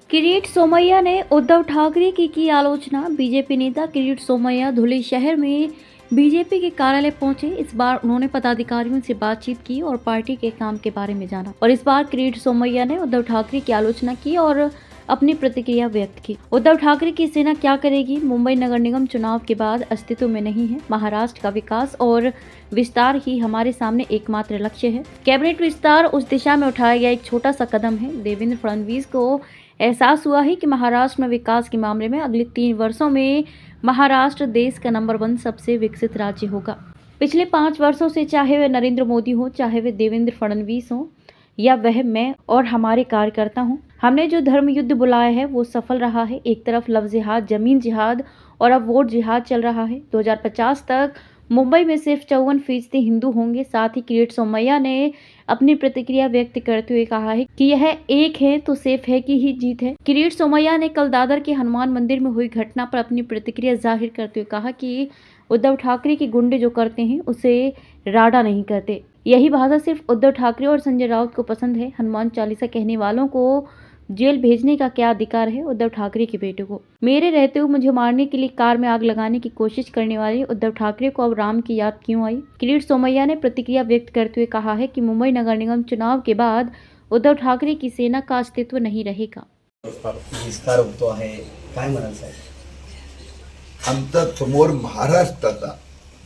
किरीट सोमैया ने उद्धव ठाकरे की आलोचना। बीजेपी नेता किरीट सोमैया धुले शहर में बीजेपी के कार्यालय पहुंचे। इस बार उन्होंने पदाधिकारियों से बातचीत की और पार्टी के काम के बारे में जाना। और इस बार किरीट सोमैया ने उद्धव ठाकरे की आलोचना की और अपनी प्रतिक्रिया व्यक्त की। उद्धव ठाकरे की सेना क्या करेगी? मुंबई नगर निगम चुनाव के बाद अस्तित्व में नहीं है। महाराष्ट्र का विकास और विस्तार ही हमारे सामने एकमात्र लक्ष्य है। कैबिनेट विस्तार उस दिशा में उठाया गया एक छोटा सा कदम है। देवेंद्र फडणवीस को एहसास हुआ है कि महाराष्ट्र में विकास के मामले में अगले 3 वर्षों में महाराष्ट्र देश का नंबर 1 सबसे विकसित राज्य होगा। पिछले 5 वर्षों से चाहे वे नरेंद्र मोदी हो, चाहे वे देवेंद्र फडणवीस हो या वह मैं और हमारे कार्यकर्ता हूं, हमने जो धर्म युद्ध बुलाया है वो सफल रहा है। एक तरफ लव जिहाद, जमीन जिहाद और अब वोट जिहाद चल रहा है। 2050 तक मुंबई में सिर्फ 54% हिंदू होंगे। साथ ही किरीट सोमैया ने अपनी प्रतिक्रिया व्यक्त करते हुए कहा है कि यह एक है तो सेफ है की ही जीत है। किरीट सोमैया ने कल दादर के हनुमान मंदिर में हुई घटना पर अपनी प्रतिक्रिया जाहिर करते हुए कहा कि उद्धव ठाकरे के गुंडे जो करते हैं उसे राडा नहीं करते। यही भाषा सिर्फ उद्धव ठाकरे और संजय राउत को पसंद है। हनुमान चालीसा कहने वालों को जेल भेजने का क्या अधिकार है उद्धव ठाकरे के बेटे को? मेरे रहते हुए मुझे मारने के लिए कार में आग लगाने की कोशिश करने वाले उद्धव ठाकरे को अब राम की याद क्यों आई? किरीट सोमैया ने प्रतिक्रिया व्यक्त करते हुए कहा है कि मुंबई नगर निगम चुनाव के बाद उद्धव ठाकरे की सेना का अस्तित्व नहीं रहेगा। विस्तार होतो आहे, काय म्हणाल साहेब? आमचा समोर महाराष्ट्राचा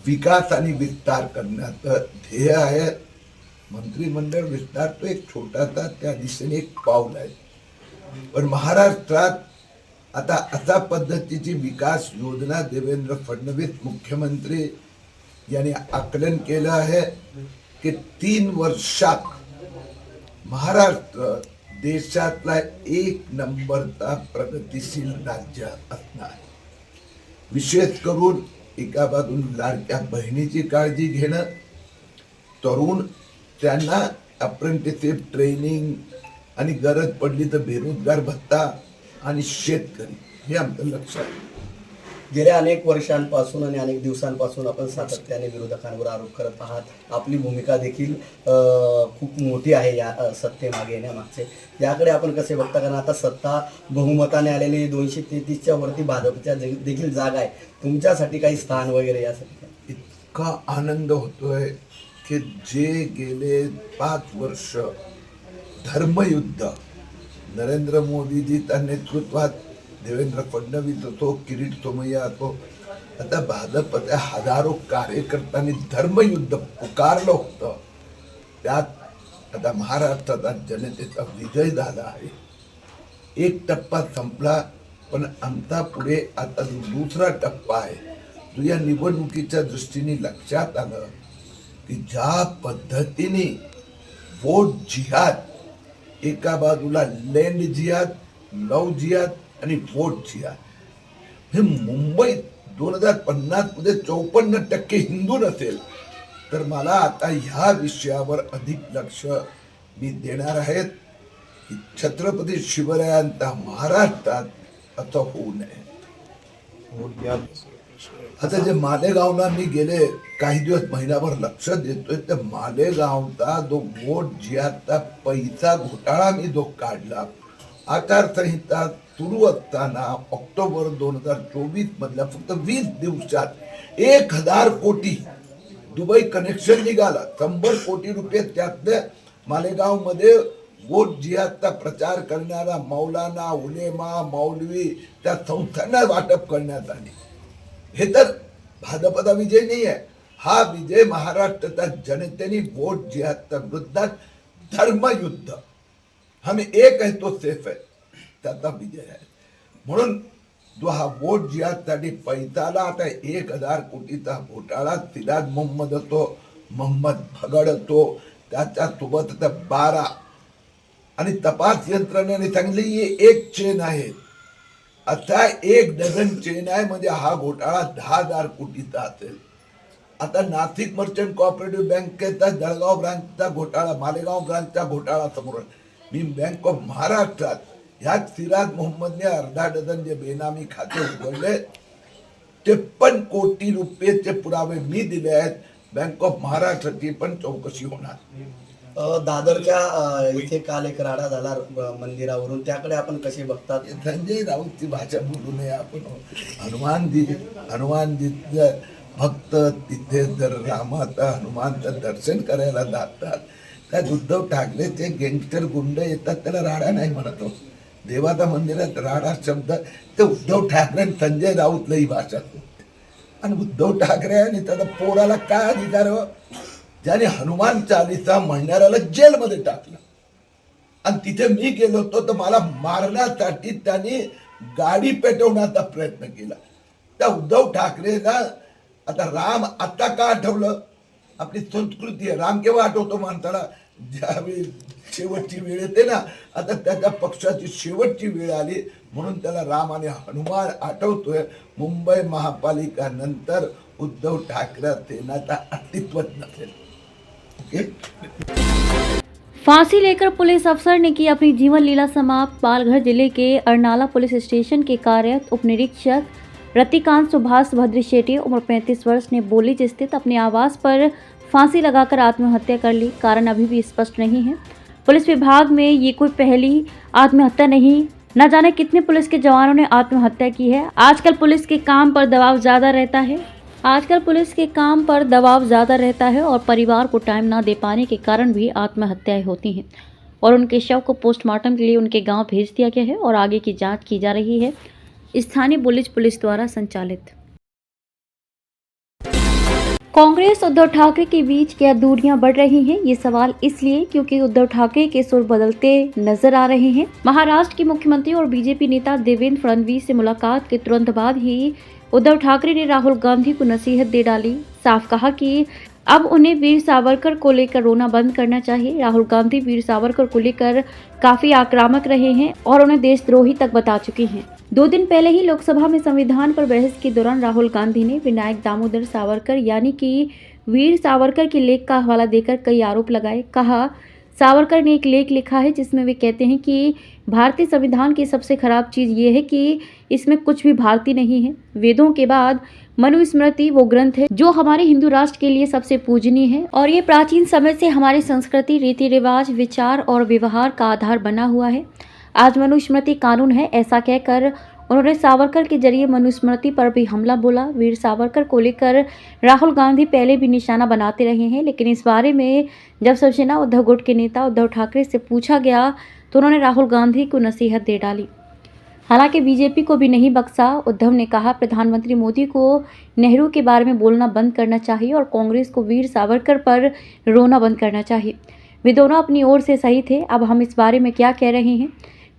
विकास आणि विस्तार करण्याचं ध्येय आहे. मंत्रिमंडळ विस्तार तो एक छोटासा त्या दिशेने एक पाऊल आहे. पण महाराष्ट्रात आता अशा पद्धतीची विकास योजना देवेंद्र फडणवीस मुख्यमंत्री यांनी आकलन केलं आहे की 3 वर्षात महाराष्ट्र देशातला 1 नंबरचा प्रगतिशील राज्य असणार. विशेष करून एका बाजून लाडक्या बहिणीची काळजी घेणं, तरुण त्यांना अप्रेंटिसशिप ट्रेनिंग आणि गरज पडली तर बेरोजगार भत्ता आणि शेतकरी हे आमचं लक्ष आहे. गेल्या अनेक वर्षांपासून आणि अनेक दिवसांपासून आपण सातत्याने विरोधकांवर आरोप करत आहात. आपली भूमिका देखील खूप मोठी आहे या सत्तेमागे येण्यामागचे. याकडे आपण कसे बघता? कारण आता सत्ता बहुमताने आलेली 233च्या वरती भाजपच्या देखील जागा आहे. तुमच्यासाठी काही स्थान वगैरे यासाठी? इतका आनंद होतोय की जे गेले 5 वर्ष धर्मयुद्ध नरेंद्र मोदीजीच्या नेतृत्वात देवेंद्र फडणवीस असो, किरीट सोमैया असो, आता भाजपच्या हजारो कार्यकर्त्यांनी धर्मयुद्ध पुकारलं होतं, त्यात आता महाराष्ट्राचा जनतेचा विजय झाला आहे. एक टप्पा संपला, पण आमचा पुढे आता दुसरा टप्पा आहे जो या निवडणुकीच्या दृष्टीने लक्षात आलं की ज्या पद्धतीने वोट जिहाद, एका बाजूला लँड जिहाद, लव जिहाद आणि वोट जिहाद, हे मुंबईत 2050 मध्ये 54% हिंदू नसेल तर मला आता ह्या विषयावर अधिक लक्ष मी देणार आहे की छत्रपती शिवरायांचा महाराष्ट्रात असं होऊ नये. आता जे मालेगावला मी गेले काही दिवस महिनाभर लक्ष देतोय, तर मालेगावचा जो वोट जिहादचा पैसा घोटाळा मी जो काढला, आचारसंहिता सुरू असताना ऑक्टोबर 2024 मधल्या फक्त 20 दिवसात 1000 कोटी दुबई कनेक्शन निघाला. 100 कोटी रुपये त्यातले मालेगाव मध्ये वोट जिहादचा प्रचार करणारा मौलाना, उलेमा, मौलवी त्या संस्थांना वाटप करण्यात आले. हे तर भाजपचा विजय नाही आहे. हा विजय महाराष्ट्राच्या जनतेने वोट जिहादच्या विरोधात धर्मयुद्ध हम एक है तो सेफ है त्याचा विजय आहे. म्हणून जो हा वोट जिहादसाठी पैसाला आता 1000 कोटीचा घोटाळा, सिराज मोहम्मद असो, मोहम्मद भगड असो, त्याच्यासोबत 12 आणि तपास यंत्रणेने सांगितले ही एक चेन आहे. आता 1 डझन चेन आहे, म्हणजे हा घोटाळा 10,000 कोटीचा असेल. आता नाशिक मर्चंट कोऑपरेटिव्ह बँकेचा जळगाव ब्रांचचा घोटाळा, मालेगाव ब्रांचचा घोटाळा समोर. मी बँक ऑफ महाराष्ट्रात ह्यात सिराज मोहम्मदने 1/2 डझन जे बेनामी खाते उघडले, 53 कोटी रुपयेचे पुरावे मी दिले आहेत. बँक ऑफ महाराष्ट्राची पण चौकशी होणार. दादरच्या इथे काल एक राडा झाला मंदिरावरून, त्याकडे आपण कसे बघतात? संजय राऊतची भाषा बोलू नये आपण. हनुमानजी भक्त तिथे जर रामाचा हनुमानचं दर्शन करायला जातात, त्यात उद्धव ठाकरेचे गँगस्टर गुंड येतात, त्याला राडा नाही म्हणत हो. देवाच्या मंदिरात राडा शब्द ते उद्धव ठाकरे आणि संजय राऊतला ही भाषा. आणि उद्धव ठाकरे आणि त्याचा पोराला काय अधिकार हो? ज्याने हनुमान चालीसा म्हणणाऱ्याला जेलमध्ये टाकलं. आणि तिथे मी गेलो होतो तर मला मारण्यासाठी त्यांनी गाडी पेटवण्याचा प्रयत्न केला. त्या उद्धव ठाकरेला आता राम आता का आठवलं? आपली संस्कृती आहे. राम केव्हा आठवतो माणसाला? ज्यावेळी शेवटची वेळ येते ना. आता त्याच्या पक्षाची शेवटची वेळ आली म्हणून त्याला राम आणि हनुमान आठवतोय. मुंबई महापालिका नंतर उद्धव ठाकरे सेनाचा अस्तित्वच नसेल. ओके. फांसी लेकर पुलिस अफसर ने की अपनी जीवन लीला समाप्त। पालघर जिले के अरनाला पुलिस स्टेशन के कार्यरत उप निरीक्षक रतिकांत सुभाष भद्र शेट्टी उम्र 35 वर्ष ने बोलीज स्थित अपने आवास पर फांसी लगाकर आत्महत्या कर ली। कारण अभी भी स्पष्ट नहीं है। पुलिस विभाग में ये कोई पहली आत्महत्या नहीं, न जाने कितने पुलिस के जवानों ने आत्महत्या की है। आजकल पुलिस के काम पर दबाव ज़्यादा रहता है और परिवार को टाइम ना दे पाने के कारण भी आत्महत्याएं होती हैं और उनके शव को पोस्टमार्टम के लिए उनके गांव भेज दिया गया है और आगे की जांच की जा रही है। स्थानीय बुलिज पुलिस द्वारा संचालित। कांग्रेस उद्धव ठाकरे के बीच क्या दूरियां बढ़ रही हैं? ये सवाल इसलिए क्योंकि उद्धव ठाकरे के सुर बदलते नजर आ रहे हैं। महाराष्ट्र के मुख्यमंत्री और बीजेपी नेता देवेंद्र फडणवीस से मुलाकात के तुरंत बाद ही उद्धव ठाकरे ने राहुल गांधी को नसीहत दे डाली। साफ कहा कि अब उन्हें वीर सावरकर को लेकर रोना बंद करना चाहिए। राहुल गांधी वीर सावरकर को लेकर काफी आक्रामक रहे हैं और उन्हें देशद्रोही तक बता चुके हैं। 2 दिन पहले ही लोकसभा में संविधान पर बहस के दौरान राहुल गांधी ने विनायक दामोदर सावरकर यानी कि वीर सावरकर के लेख का हवाला देकर कई आरोप लगाए। कहा, सावरकर ने एक लेख लिखा है जिसमें वे कहते हैं कि भारतीय संविधान की सबसे खराब चीज़ ये है कि इसमें कुछ भी भारतीय नहीं है। वेदों के बाद मनुस्मृति वो ग्रंथ है जो हमारे हिंदू राष्ट्र के लिए सबसे पूजनीय है और ये प्राचीन समय से हमारी संस्कृति, रीति रिवाज, विचार और व्यवहार का आधार बना हुआ है। आज मनुस्मृति कानून है। ऐसा कहकर उन्होंने सावरकर के जरिए मनुस्मृति पर भी हमला बोला। वीर सावरकर को लेकर राहुल गांधी पहले भी निशाना बनाते रहे हैं, लेकिन इस बारे में जब शिवसेना उद्धव गुट के नेता उद्धव ठाकरे से पूछा गया तो उन्होंने राहुल गांधी को नसीहत दे डाली। हालांकि बीजेपी को भी नहीं बख्शा। उद्धव ने कहा, प्रधानमंत्री मोदी को नेहरू के बारे में बोलना बंद करना चाहिए और कांग्रेस को वीर सावरकर पर रोना बंद करना चाहिए। वे दोनों अपनी ओर से सही थे। अब हम इस बारे में क्या कह रहे हैं?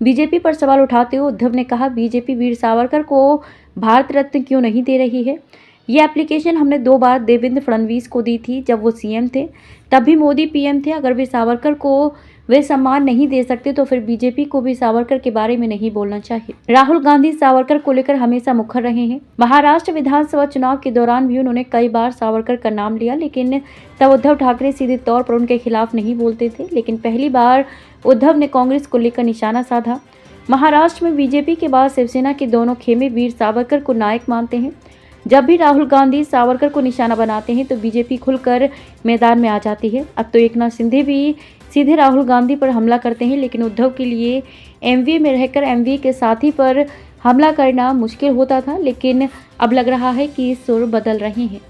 बीजेपी पर सवाल उठाते हुए उद्धव ने कहा, बीजेपी वीर सावरकर को भारत रत्न क्यों नहीं दे रही है? ये एप्लीकेशन हमने 2 बार देवेंद्र फडणवीस को दी थी जब वो सीएम थे, तब भी मोदी पीएम थे। अगर वे सावरकर को वे सम्मान नहीं दे सकते तो फिर बीजेपी को भी सावरकर के बारे में नहीं बोलना चाहिए। राहुल गांधी सावरकर को लेकर हमेशा मुखर रहे हैं। महाराष्ट्र विधानसभा चुनाव के दौरान भी उन्होंने कई बार सावरकर का नाम लिया, लेकिन तब उद्धव ठाकरे सीधे तौर पर उनके खिलाफ नहीं बोलते थे। लेकिन पहली बार उद्धव ने कांग्रेस को लेकर निशाना साधा। महाराष्ट्र में बीजेपी के बाद शिवसेना के दोनों खेमे वीर सावरकर को नायक मानते हैं। जब भी राहुल गांधी सावरकर को निशाना बनाते हैं तो बीजेपी खुलकर मैदान में आ जाती है। अब तो एकनाथ शिंदे भी सीधे राहुल गांधी पर हमला करते हैं, लेकिन उद्धव के लिए एमवीए में रहकर एमवीए के साथी पर हमला करना मुश्किल होता था, लेकिन अब लग रहा है कि सुर बदल रहे हैं।